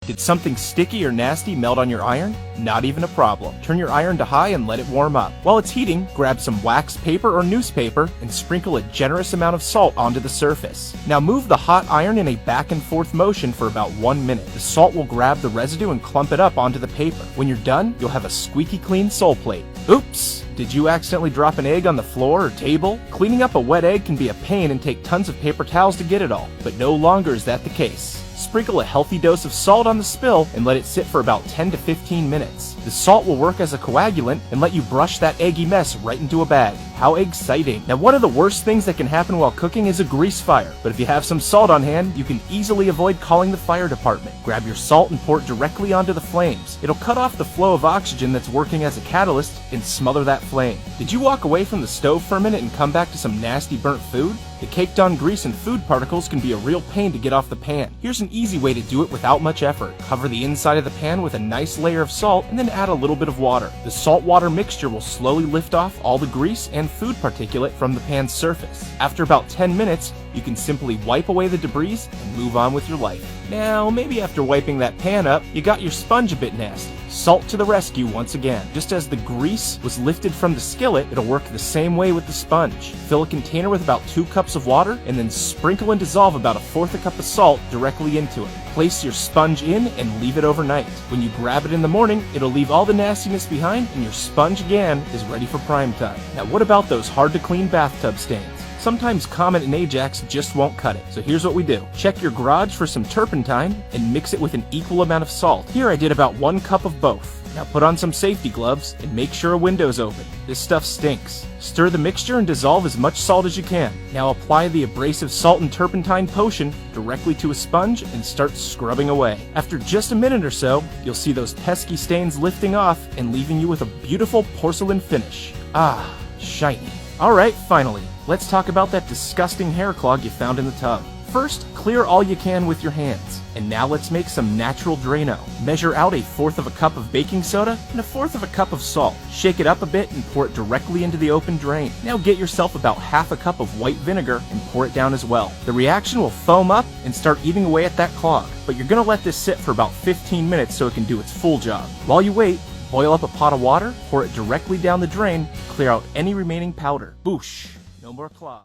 Did something sticky or nasty melt on your iron? Not even a problem. Turn your iron to high and let it warm up. While it's heating, grab some wax paper or newspaper and sprinkle a generous amount of salt onto the surface. Now move the hot iron in a back and forth motion for about 1 minute. The salt will grab the residue and clump it up onto the paper. When you're done, you'll have a squeaky clean sole plate. Oops! Did you accidentally drop an egg on the floor or table? Cleaning up a wet egg can be a pain and take tons of paper towels to get it all, but no longer is that the case. Sprinkle a healthy dose of salt on the spill and let it sit for about 10 to 15 minutes. The salt will work as a coagulant and let you brush that eggy mess right into a bag. How exciting! Now, one of the worst things that can happen while cooking is a grease fire, but if you have some salt on hand, you can easily avoid calling the fire department. Grab your salt and pour it directly onto the flames. It'll cut off the flow of oxygen that's working as a catalyst and smother that flame. Did you walk away from the stove for a minute and come back to some nasty burnt food? The caked on grease and food particles can be a real pain to get off the pan. Here's an easy way to do it without much effort. Cover the inside of the pan with a nice layer of salt and then add a little bit of water. The salt-water mixture will slowly lift off all the grease and food particulate from the pan's surface. After about 10 minutes, you can simply wipe away the debris and move on with your life. Now, maybe after wiping that pan up, you got your sponge a bit nasty. Salt to the rescue once again. Just as the grease was lifted from the skillet, it'll work the same way with the sponge. Fill a container with about 2 cups of water and then sprinkle and dissolve about 1/4 cup of salt directly into it. Place your sponge in and leave it overnight. When you grab it in the morning, it'll leave all the nastiness behind and your sponge again is ready for prime time. Now, what about those hard to clean bathtub stains? Sometimes Comet and Ajax just won't cut it. So here's what we do. Check your garage for some turpentine and mix it with an equal amount of salt. Here I did about 1 cup of both. Now put on some safety gloves and make sure a window's open. This stuff stinks. Stir the mixture and dissolve as much salt as you can. Now apply the abrasive salt and turpentine potion directly to a sponge and start scrubbing away. After just a minute or so, you'll see those pesky stains lifting off and leaving you with a beautiful porcelain finish. Ah, shiny. Alright, finally. Let's talk about that disgusting hair clog you found in the tub. First, clear all you can with your hands. And now let's make some natural Drano. Measure out 1/4 of a cup of baking soda and 1/4 of a cup of salt. Shake it up a bit and pour it directly into the open drain. Now get yourself about 1/2 a cup of white vinegar and pour it down as well. The reaction will foam up and start eating away at that clog, but you're gonna let this sit for about 15 minutes so it can do its full job. While you wait, boil up a pot of water, pour it directly down the drain, clear out any remaining powder. Boosh! No more clog.